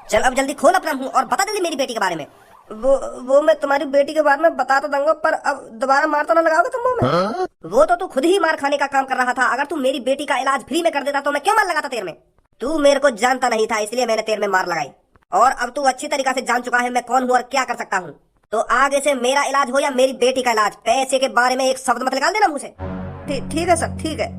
चल अब जल्दी खोल अपना मुंह और बता जल्दी मेरी बेटी के बारे में। वो मैं तुम्हारी बेटी के बारे में बता तो दूंगा, पर अब दोबारा मार तो ना लगाओगे तुम मुंह में? वो तो तू खुद ही मार खाने का काम कर रहा था। अगर तू मेरी बेटी का इलाज फ्री में कर देता तो मैं क्यों मार लगाता तेरे में? तू मेरे को जानता नहीं था, इसलिए मैंने तेरे में मार लगाई। और अब तू अच्छी तरीके से जान चुका है मैं कौन हूँ और क्या कर सकता हूँ। तो आगे से मेरा इलाज हो या मेरी बेटी का इलाज, पैसे के बारे में एक शब्द मत निकाल देना मुंह से। ठीक है सर, ठीक है।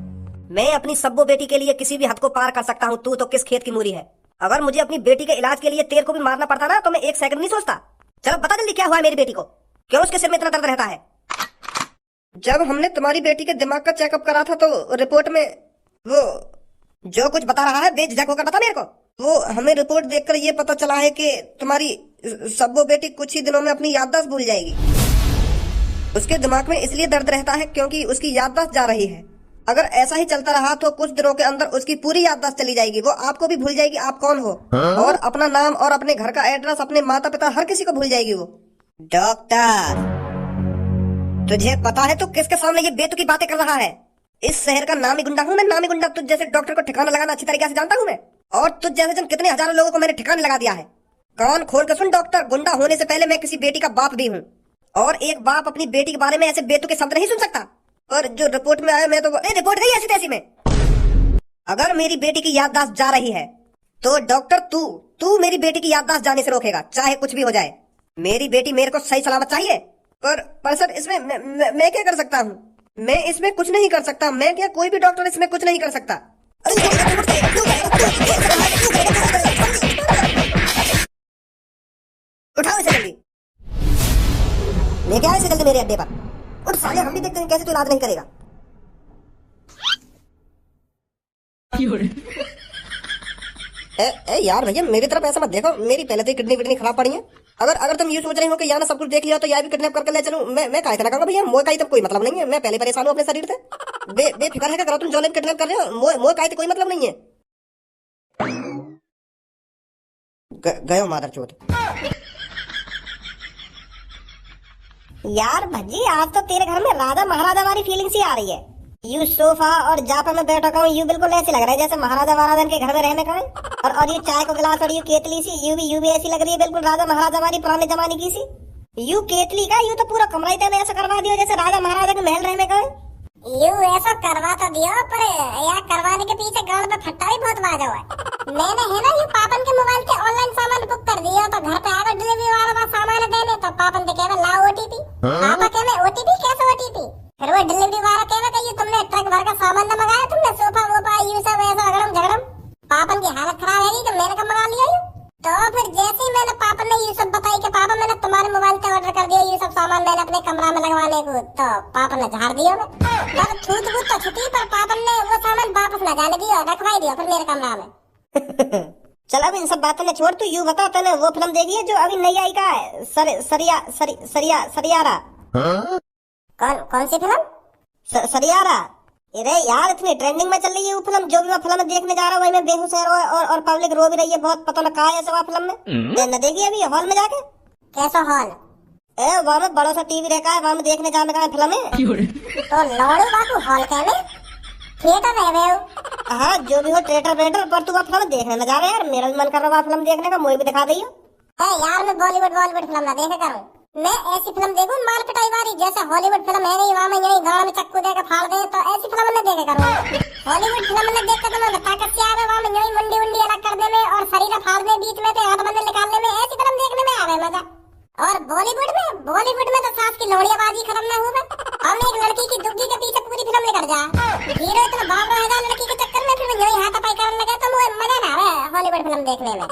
मैं अपनी सब्बो बेटी के लिए किसी भी हद को पार कर सकता हूँ, तू तो किस खेत की मूरी है। अगर मुझे अपनी बेटी के इलाज के लिए तेरे को भी मारना पड़ता ना तो मैं एक सेकंड नहीं सोचता। चलो बता जल्दी क्या हुआ है मेरी बेटी को, क्यों उसके सिर में इतना दर्द रहता है? जब हमने तुम्हारी बेटी के दिमाग का चेकअप करा था तो रिपोर्ट में वो जो कुछ बता रहा है बेझिझक होकर बता मेरे को। वो हमें रिपोर्ट देखकर ये पता चला है कि तुम्हारी सब्बो बेटी कुछ ही दिनों में अपनी याददाश्त भूल जाएगी। उसके दिमाग में इसलिए दर्द रहता है क्योंकि उसकी याददाश्त जा रही है। अगर ऐसा ही चलता रहा तो कुछ दिनों के अंदर उसकी पूरी याददाश्त चली जाएगी। वो आपको भी भूल जाएगी आप कौन हो, और अपना नाम और अपने घर का एड्रेस, अपने माता पिता, हर किसी को भूल जाएगी वो। डॉक्टर, तुझे पता है तू किसके सामने ये बेतुकी बातें कर रहा है? इस शहर का नामी गुंडा हूँ मैं, नामी गुंडा। तुझ जैसे डॉक्टर को ठिकाना लगाना अच्छी तरीके से जानता हूँ मैं, और तुझ जैसे जन कितने हजारों लोगों को मैंने ठिकाने लगा दिया है। कान खोल कर सुन डॉक्टर, गुंडा होने से पहले मैं किसी बेटी का बाप भी हूँ, और एक बाप अपनी बेटी के बारे में ऐसे बेतुके शब्द नहीं सुन सकता। और जो रिपोर्ट में आया मैं तो रिपोर्ट गई ऐसी तैसी में। अगर मेरी बेटी की याददाश्त जा रही है तो डॉक्टर तू मेरी बेटी की याददाश्त जाने से रोकेगा, चाहे कुछ भी हो जाए। मेरी बेटी मेरे को सही सलामत चाहिए। पर सर इसमें मैं क्या कर सकता हूँ? मैं इसमें कुछ नहीं कर सकता। मैं क्या, कोई भी डॉक्टर इसमें कुछ नहीं कर सकता। उठाओ इसे जल्दी, लेके आओ इसे जल्दी मेरे अड्डे पर। उठ साले, हम भी देखते हैं कैसे तू इलाज नहीं करेगा। ए यार भैया, मेरी तरफ ऐसा मत देखो, मेरी पहले से किडनी विडनी खराब पड़ी है। अगर तुम ये सोच रहे हो कि यार सब कुछ देख लिया तो यार भी किडनैप करके ले चलूं, मैं काहे ना कहूंगा भैया। मोए का ही तो कोई मतलब नहीं है, मैं पहले परेशान हूं अपने शरीर से। बेफिक्र है क्या करो तुम जो किडनैप कर रहे हो, मोए का ही तो कोई मतलब नहीं है। गयो मादरचोद। यार भज्जी, आज तो तेरे घर में राजा महाराजा वाली फीलिंग सी आ रही है। यू सोफा और जापा में बैठा हूँ, यू बिल्कुल ऐसे लग रहा है जैसे महाराजा महाराजा के घर में रहने का है। और ये चाय को गिलास और यू केतली सी, यू भी ऐसी लग रही है बिल्कुल राजा महाराजा वाली पुराने जमाने की सी। यू केतली का, यू तो पूरा कमरा ही तेने ऐसा करवा दिया जैसे राजा महाराजा के महल रहने का है। यू ऐसा करवा तो दिया, पर यार करवाने के पीछे गाल पे फट्टा भी बहुत बाजा हुआ है। मैंने है ना ये पापन के मोबाइल के ऑनलाइन सामान बुक कर दिया, तो घर पे आकर डिलीवरी वाला सामान देने तो पापन के कहवे लाओ ओटीपी। पापा कहवे ओटीपी कैसे ओटीपी? फिर वो डिलीवरी वाला कहवे कि ये तुमने ट्रक भर का सामान ना मंगाया, तुमने सोफा वोफा ये सब ऐसा अगड़म झगड़म। पापन की हालत खराब है कि मैंने कब मंगा लिया ये। तो फिर जैसे ही मैंने पापन ने ये सब बताई कि पापा मैंने तुम्हारे मोबाइल पे ऑर्डर कर दिया ये सब सामान मैंने अपने कमरा में लगवाने को, तो पापन ने झाड़ दिया। पर छूट तो छुटी, पर पापन ने वो सामान वापस न जाने दिया, रखवाई दिया फिर मेरे कमरा में। चल अब इन सब बातों में छोड़, तू यू बता तूने वो फिल्म देखी है जो अभी नई आई का है, सरियारा? कौन सी फिल्म? सरियारा। अरे यार इतनी ट्रेंडिंग में चल रही है वो फिल्म। जो भी मैं फिल्म देखने जा रहा हूँ वही मैं बेहोश और पब्लिक रो भी रही है बहुत। पता लगा है ऐसा फिल्म में न देखी अभी हॉल में जाके? कैसा हॉल? वहाँ में बड़ा सा टीवी रखा है, वहाँ में देखने जाने का फिल्म है। तो लौड़ू बाबू हॉल कहने थिएटर है वे? हाँ जो भी हो थिएटर पर तू फिल्म देखने न जा रहा यार। मेरा भी मन कर रहा है फिल्म देखने का, मुझे भी दिखा दी है यार। मैं बॉलीवुड फिल्म ना देखे करूँ, मैं ऐसी फिल्म देखूं मार पिटाई वाली, जैसे हॉलीवुड फिल्म है नहीं वहाँ में यही गाड़ में चक्कू देकर फाड़ दे, तो ऐसी फिल्म न देखे करूँ। हॉलीवुड फिल्म न देख कर तो मैं ताकत से आवे वहाँ में यही मुंडी उंडी अलग कर दे में और शरीर फाड़ दे बीच में तो हाथ बंदे निकालने में, ऐसी फिल्म देखने में आवे मजा। और बॉलीवुड में तो सास की लौड़ियाबाजी खत्म न हुए। हम एक लड़की की दुग्गी के पीछे पूरी फिल्म निकल जा, हीरो इतना भाग रहा है लड़की के चक्कर में, फिर यही हाथापाई करने लगे तो मुझे मजा ना आवे हॉलीवुड फिल्म देखने में।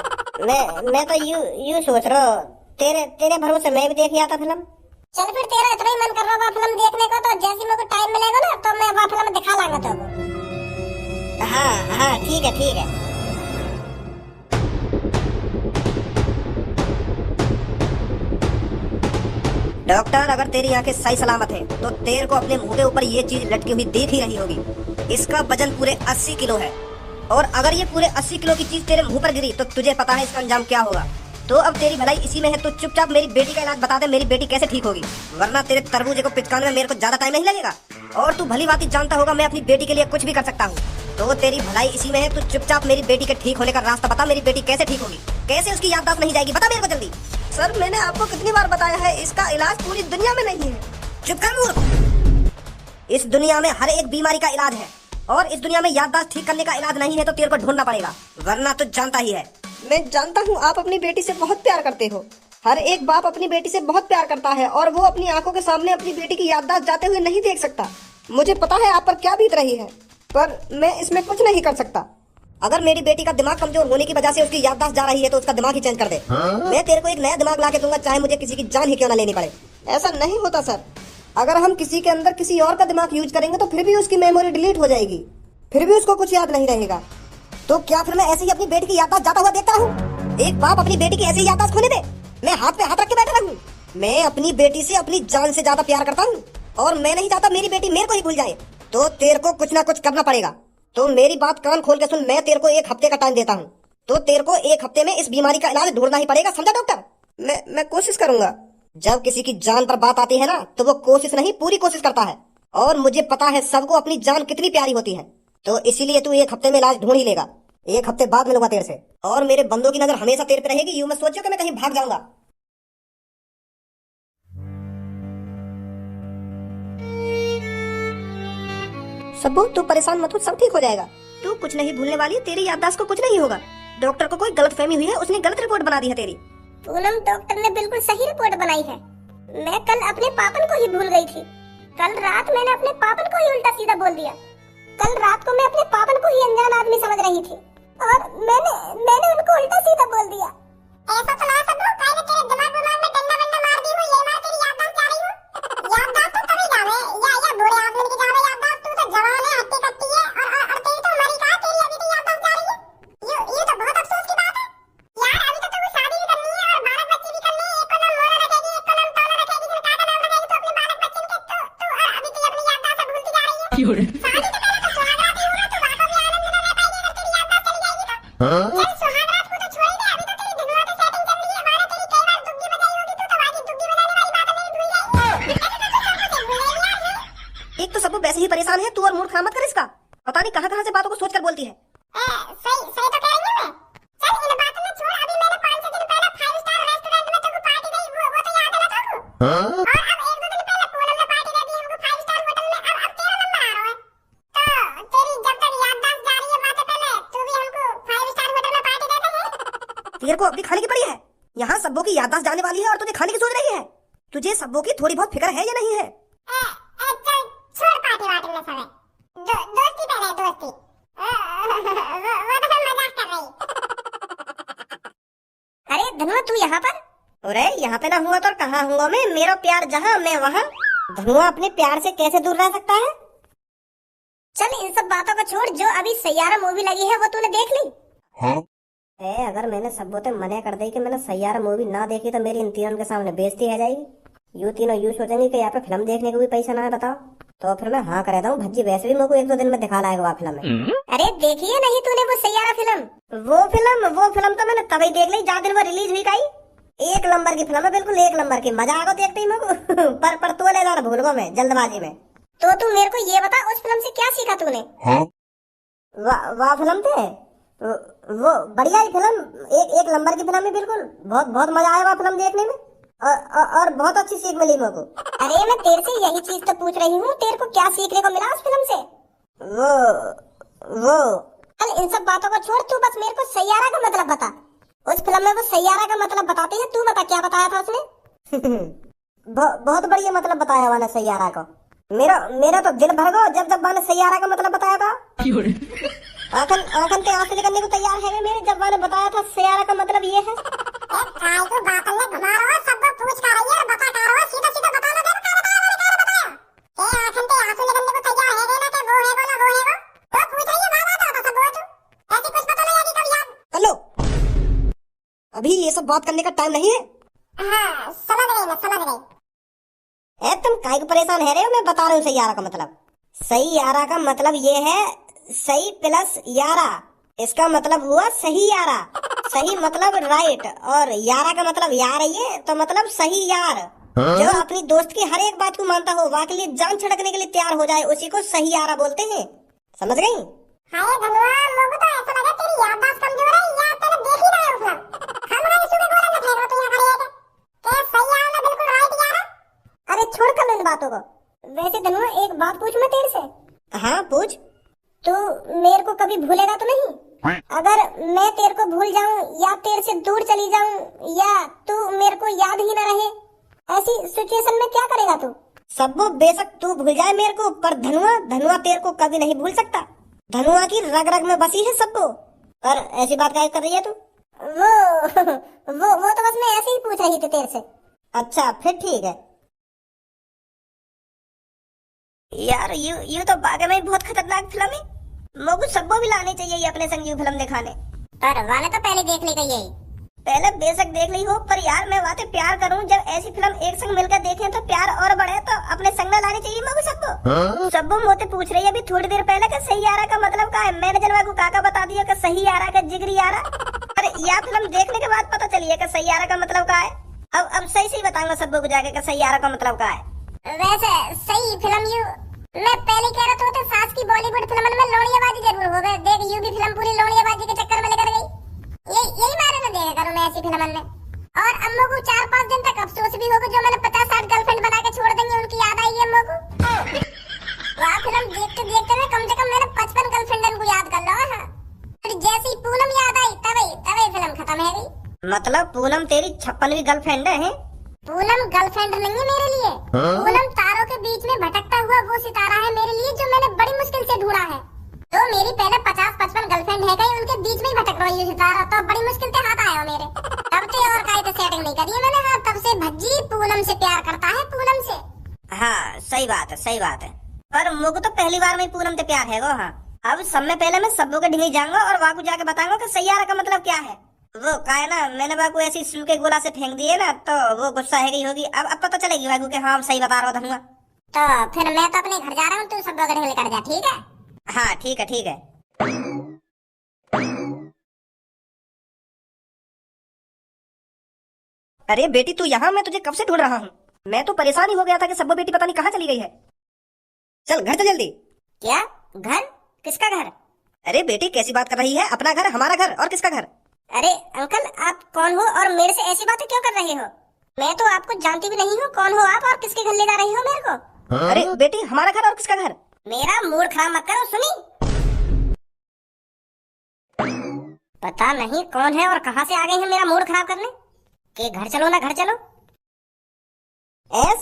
मैं तो यू सोच रहा हूँ तेरे भरोसे मैं भी देख आता फिल्म। चल फिर तेरा इतना ही मन कर रहा फिल्म देखने को, तो जैसे मेरे को टाइम मिलेगा ना तो मैं वहाँ फिल्म दिखा लाऊंगा तो। हाँ ठीक है। डॉक्टर, अगर तेरी आंखें सही सलामत है तो तेरे को अपने मुंह के ऊपर ये चीज लटकी हुई दिख ही रही होगी। इसका वजन पूरे 80 किलो है, और अगर ये पूरे 80 किलो की चीज तेरे मुंह पर गिरी तो तुझे पता है इसका अंजाम क्या होगा। तो अब तेरी भलाई इसी में है, तो चुपचाप मेरी बेटी का इलाज बता दे, मेरी बेटी कैसे ठीक होगी, वरना तेरे तरबूजे को पिचकाने में मेरे को ज्यादा टाइम नहीं लगेगा। और तू भली बात जानता होगा मैं अपनी बेटी के लिए कुछ भी कर सकता हूँ। तो तेरी भलाई इसी में है। तू चुपचाप मेरी बेटी के ठीक होने का रास्ता बता। मेरी बेटी कैसे ठीक होगी, कैसे उसकी याददाश्त नहीं जाएगी, बता मेरे को जल्दी। सर मैंने आपको कितनी बार बताया है, इसका इलाज पूरी दुनिया में नहीं है। चुप कर मूर्ख। इस दुनिया में हर एक बीमारी का इलाज है और इस दुनिया में याददाश्त ठीक करने का इलाज नहीं है तो तेरे को ढूंढना पड़ेगा, वरना तो जानता ही है। मैं जानता हूँ आप अपनी बेटी से बहुत प्यार करते हो। हर एक बाप अपनी बेटी से बहुत प्यार करता है और वो अपनी आंखों के सामने अपनी बेटी की याददाश्त जाते हुए नहीं देख सकता। मुझे पता है आप पर क्या बीत रही है, पर मैं इसमें कुछ नहीं कर सकता। अगर मेरी बेटी का दिमाग कमजोर होने की वजह से उसकी याददाश्त जा रही है तो उसका दिमाग ही चेंज कर दे। मैं तेरे को एक नया दिमाग ला के दूंगा, चाहे मुझे किसी की जान ही क्यों ना लेनी पड़े। ऐसा नहीं होता सर। अगर हम किसी के अंदर किसी और का दिमाग यूज करेंगे तो फिर भी उसकी मेमोरी डिलीट हो जाएगी, फिर भी उसको कुछ याद नहीं रहेगा। तो क्या फिर मैं ऐसे ही अपनी बेटी की याददाश्त जाता हुआ देखता रहूं? एक बाप अपनी बेटी की ऐसे ही याददाश्त खोने दे? मैं हाथ पे हाथ रख के बैठा रहूं? मैं अपनी बेटी से अपनी जान से ज्यादा प्यार करता हूँ और मैं नहीं चाहता मेरी बेटी मेरे को ही भूल जाए। तो तेरे को कुछ ना कुछ करना पड़ेगा। तो मेरी बात कान खोल के सुन, मैं तेरे को 1 हफ्ते का टाइम देता हूँ। तो तेरे को 1 हफ्ते में इस बीमारी का इलाज ढूंढना ही पड़ेगा, समझा डॉक्टर? मैं कोशिश करूंगा। जब किसी की जान पर बात आती है ना तो वो कोशिश नहीं पूरी कोशिश करता है और मुझे पता है सबको अपनी जान कितनी प्यारी होती है। तो इसीलिए तू 1 हफ्ते में इलाज ढूंढ ही लेगा। 1 हफ्ते बाद मिलूंगा तेरे से और मेरे बंदों की नजर हमेशा तेरे पे रहेगी। यूं मत सोचियो कि मैं कहीं भाग जाऊंगा। सब्बू तू परेशान मत हो, सब ठीक हो जाएगा। तू कुछ नहीं भूलने वाली, तेरी याददाश्त को कुछ नहीं होगा। डॉक्टर को कोई गलतफहमी हुई है, उसने गलत रिपोर्ट बना दी है तेरी। पूनम डॉक्टर ने बिल्कुल सही रिपोर्ट बनाई है। मैं कल अपने पापन को ही भूल गई थी। कल रात मैंने अपने पापन को ही उल्टा सीधा बोल दिया। कल रात को मैं अपने पापन को ही अनजान आदमी समझ रही थी और मैंने उनको उल्टा सीधा बोल दिया। ऐसा तो ना सब लोग काहे तेरे दिमाग में डंडा वंडा मार दी हो, ये मार तेरी याददाश्त जा रही हो। याददाश्त तो तभी जावे या बूढ़े आदमी की जावे याददाश्त। तू तो जवान है, हट्टी कट्टी है और तेरी तो मरी कहां, तेरी अभी तो याददाश्त जा रही है। ये तो बहुत अफसोस की बात है यार। अभी तो तू शादी भी करनी है और बालक बच्चे भी करने हैं। एक को नाम मोना रखेगी, एक को नाम तौला रखेगी, फिर का नाम रखेगी तो अपने बालक बच्चे के। तो अभी तो अपनी याददाश्त भूलती जा रही है। शादी तो पहले तो सुहागरात ही होगा, तो बातों में आनंद में रह पाएगी अगर तेरी याददाश्त चली जाएगी तो। चल सुहागरात को तो छोड़ ही दे, अभी तो तेरी धुनुआ से सेटिंग चल रही है। माने तेरी कई बार दुग्गी बजाई होगी, तू तो बाकी दुग्गी बजाने वाली बात मेरी भूल जाएगी। एक तो सबको वैसे ही परेशान है, तू और मूड खराब मत कर इसका। पता नहीं कहां से बातों को सोच कर बोलती है। सही तो कह रही हूं मैं। चल इन बातों में छोड़, अभी मैंने 5-6 दिन पहले 5 स्टार रेस्टोरेंट में तेको पार्टी दी, वो तो याद है ना तेको? और अब 1-2 दिन पहले पूनम ने पार्टी दे दी हमको 5 स्टार होटल में। अब तेरा नंबर आ रहा है। तो तेरी जब तक याददाश्त जा रही है बातें पहले, तू भी हमको 5 स्टार होटल में पार्टी देते हैं। तेरे को अपनी खाने की पड़ी है। यहाँ सब्बों की याददाश्त जाने वाली है और तुझे खाने की सोच रही है। तुझे सब्बों की थोड़ी बहुत फिक्र है या नहीं है? चल छोड़ पार्टी वार्टी में सब। दोस्ती पहले दोस्ती। वो तो हम मजाक कर रही। अरे धनुआ तू यहाँ पर? अरे यहाँ पे ना हुआ तो कहाँ हुआ मैं? मेरा प्यार जहाँ मैं वहाँ। धनुआ अपने प्यार से कैसे दूर रह सकता है? चल इन सब बातों को छोड़, जो अभी सैयारा मूवी लगी है वो तूने देख ली? हाँ। अगर मैंने सबको तो मना कर दी कि मैंने सैयारा मूवी ना देखी तो मेरी इन तीनों के सामने बेइज्जती है जाएगी। यू तीनों यूं सोचेंगे कि यहाँ पे फिल्म देखने को भी पैसा ना है, बताओ। तो फिर मैं हाँ कर देता हूँ। भज्जी वैसे भी मेरे को 1-2 दिन में दिखा लाएगा वहाँ फिल्म में। अरे देखी है नहीं तूने वो सैयारा फिल्म? वो फिल्म तो मैंने तभी देख ली जहाँ दिन वो रिलीज हुई। काई 1 नंबर की फिल्म है, बिल्कुल 1 नंबर की। मजा आएगा देखते ही मेरे को। पर तो ले जाना भूल गो मैं जल्दबाजी में। तो तू मेरे को ये बता उस फिल्म से क्या सीखा तूने? हाँ। वाह फिल्म थे वो बढ़िया ही फिल्म, एक नंबर की फिल्म है बिल्कुल। बहुत मजा आया वहाँ फिल्म देखने में और बहुत अच्छी सीख मिली मेरे को। अरे मैं तेरे से यही चीज तो पूछ रही हूँ, तेरे को क्या सीखने को मिला उस फिल्म से? वो चल इन सब बातों को छोड़, तू बस मेरे को सैयारा का मतलब बता। उस फिल्म में वो सैयारा का मतलब बताते हैं, तू बता क्या बताया था उसने? बहुत बढ़िया मतलब बताया मैंने सैयारा को। मेरा तो दिल भर गया जब मैंने सैयारा का मतलब बताया था। आखन ते आंसू निकलने को तैयार है मेरे जब मैंने बताया था सैयारा का मतलब ये है। काय को बातल ने घुमा रहा है, सबको पूछ कर रही है, बता कर रहा है, सीधा सीधा बताना दे। क्या बताया? ए आखन ते आंसू निकलने को तैयार है ना कि वो है वो ना वो है वो? तो पूछ रही है बात आता सब वो तू ऐसी कुछ पता नहीं आती कब याद। हेलो, अभी ये सब बात करने का टाइम नहीं है। हां समझ गई। तुम काय को परेशान है रहे हो? मैं बता रहा हूँ सैयारा का मतलब। सैयारा का मतलब ये है सही प्लस यारा। इसका मतलब हुआ सही यारा। सही मतलब राइट और यारा का मतलब यार है, ये तो मतलब सही यार। जो अपनी दोस्त की हर एक बात को मानता हो, वहाँ के लिए जान छिड़कने के लिए तैयार हो जाए, उसी को सही यारा बोलते हैं। समझ गई? हाय धनुआ, लोगों तो ऐसा लगा तेरी याददाश्त कमजोर है या तेरे देख ही रहा है फिल्म। हम ना इशू के गोले में फेंक तो यहाँ खड़े हैं के सही है ना, बिल्कुल राइट यार। अरे छोड़ कर इन बातों को। वैसे धनुआ एक बात पूछ मैं तेरे से। हाँ पूछ। तू मेरे को कभी भूलेगा तो नहीं? अगर मैं तेरे को भूल जाऊं या तेरे से दूर चली जाऊं या तू मेरे को याद ही न रहे, ऐसी सिचुएशन में क्या करेगा तू? सबो बेशक तू भूल जाए मेरे को, पर धनुआ तेरे को कभी नहीं भूल सकता। धनुआ की रग रग में बसी है सबको। पर ऐसी बात क्या कर रही है तू? वो तो बस मैं ऐसे ही पूछ रही थी तेरे से। अच्छा फिर ठीक है यार। यू तो बागे में बहुत खतरनाक फिल्म है। मोगू सबको भी लानी चाहिए ये अपने संग यू फिल्म दिखाने। पर वाले तो पहले देख लेगा यही। पहले बेशक देख ली हो, पर यार मैं वाते प्यार करूं। जब ऐसी फिल्म एक संग मिलकर देखें तो प्यार और बढ़े, तो अपने संग में लानी चाहिए मोगू सबको। सबको मोते पूछ रही है अभी थोड़ी देर पहले कि सही यारा का मतलब क्या है। मैंने जनवा को काका बता दिया कि सही यारा का जिगरी यारा। अरे यह फिल्म देखने के बाद पता चली है कि सही यारा का मतलब क्या है। अब सही बताऊंगा सबको को जाके कि सही यारा का मतलब क्या है। वैसे सही फिल्म यू मैं पहले कह रहा था सास की बॉलीवुड फिल्म में लोड़ियाबाजी जरूर हो गए। देख यू भी फिल्म पूरी लोड़ियाबाजी के चक्कर में लेकर गई। यही मारे में देखा करूं मैं ऐसी फिल्म में। और अम्मो को 4-5 दिन तक अफसोस भी होगा जो मैंने 50-60 गर्लफ्रेंड बना के छोड़ देंगे, उनकी याद आई है अम्मो को। वह फिल्म देखते देखते मैं कम से कम मैंने 55 गर्लफ्रेंड को याद कर लो। हाँ, फिर जैसी पूनम याद आई तभी फिल्म खत्म है गई। मतलब पूनम तेरी 56वीं गर्लफ्रेंड है? पूनम गर्लफ्रेंड नहीं है मेरे लिए। पूनम तारों के बीच में भटकता हुआ वो सितारा है मेरे लिए जो मैंने बड़ी मुश्किल से ढूंढा है। तो मेरी पहले 50-55 गर्लफ्रेंड है गई, उनके बीच में ही भटक रही है सितारा, तो बड़ी मुश्किल से हाथ आया मेरे। तब से और काहे तो सेटिंग नहीं करी है मैंने। हाँ, तब से भज्जी पूनम से प्यार करता है, पूनम से। हाँ सही बात है। पर मुझको तो पहली बार में पूनम से प्यार है वो। हाँ, अब सब में पहले मैं सबों के ढिंगी जाऊंगा और वहाँ को जाके बताऊंगा कि सैयारा का मतलब क्या है। वो का है ना, मैंने बाकू ऐसी स्लू के गोला से फेंक दिए ना, तो वो गुस्सा है गई होगी। अब पता चलेगी बाकू कि हाँ सही बता रहा हूँ धनुआ। तो फिर मैं तो अपने घर जा रहा हूँ, तू सब ढिंगी लेकर जा, ठीक है? हाँ ठीक है। अरे बेटी तू यहाँ, मैं तुझे कब से ढूंढ रहा हूँ। मैं तो परेशान ही हो गया था कि सबो बेटी पता नहीं कहाँ चली गई है। चल घर चल जल्दी। क्या घर? किसका घर? अरे बेटी कैसी बात कर रही है? अपना घर, हमारा घर, और किसका घर? अरे अंकल आप कौन हो और मेरे से ऐसी बातें क्यों कर रहे हो? मैं तो आपको जानती भी नहीं हूँ। कौन हो आप और किसके घर ले जा रही हो मेरे को? हाँ? अरे बेटी हमारा घर और किसका घर? मेरा मूड खराब मत करो सुनी। पता नहीं कौन है और कहाँ से आ गए हैं मेरा मूड खराब करने। के घर चलो ना, घर चलो।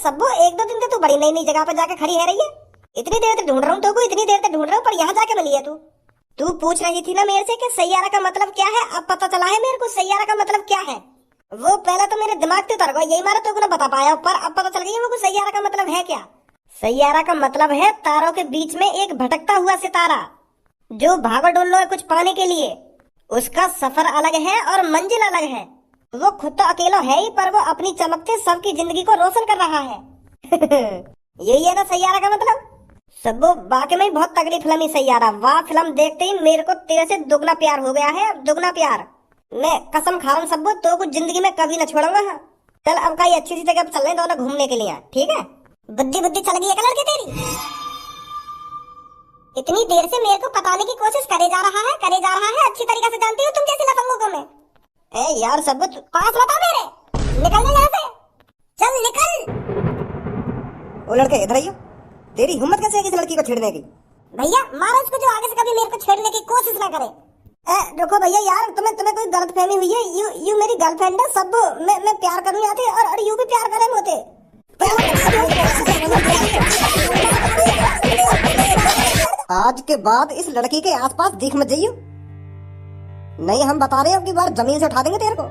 सबो 1-2 दिन से तू बड़ी नई जगह पर जाके खड़ी है रही है। इतनी देर से ढूंढ रहा हूँ तो इतनी देर से ढूंढ रहा हूँ, पर यहाँ जाके मिली है तू पूछ रही थी ना मेरे से कि सैयारा का मतलब क्या है। अब पता चला है मेरे को सैयारा का मतलब क्या है। वो पहले तो मेरे दिमाग से उतर गया, यही मारा तो बता पाया, पर अब पता चल गई मेरे को सैयारा का मतलब है क्या। सैयारा का मतलब है तारों के बीच में एक भटकता हुआ सितारा जो भागा डोल रहा है कुछ पाने के लिए। उसका सफर अलग है और मंजिल अलग है। वो खुद तो अकेला है ही, पर वो अपनी चमक से सबकी जिंदगी को रोशन कर रहा है। यही है ना सैयारा का मतलब। सबो वाकई में बहुत तगड़ी फिल्म ही सैयारा। वाह, फिल्म देखते ही मेरे को तेरे से दुगना प्यार हो गया है, दुगना प्यार। मैं कसम खा रहा हूँ सबो, तो कुछ जिंदगी में कभी न छोड़ूंगा। हाँ चल अब कहीं अच्छी सी जगह चल रहे दोनों घूमने के लिए, ठीक है? बुद्धि चल गई है लड़के तेरी। इतनी देर से मेरे को पताने की कोशिश करे जा रहा है। अच्छी तरीके से जानती हूँ तुम जैसे लफंगों को मैं। ए यार सब पास बता मेरे, निकल जा यहाँ से, चल निकल। वो लड़के इधर आइयो। तेरी हिम्मत कैसे है किसी लड़की को छेड़ने की? भैया मारो इसको, जो आगे से कभी मेरे को छेड़ने की कोशिश ना करे। रुको भैया यार, तुम्हें कोई गलतफहमी हुई है। यू मेरी गर्लफ्रेंड है। सब मैं प्यार करूँ आती और यू भी प्यार करे मुझे। आज के बाद इस लड़की के आसपास दिख मत जाइयो, नहीं हम बता रहे हैं अब की बार जमीन से उठा देंगे तेरे को।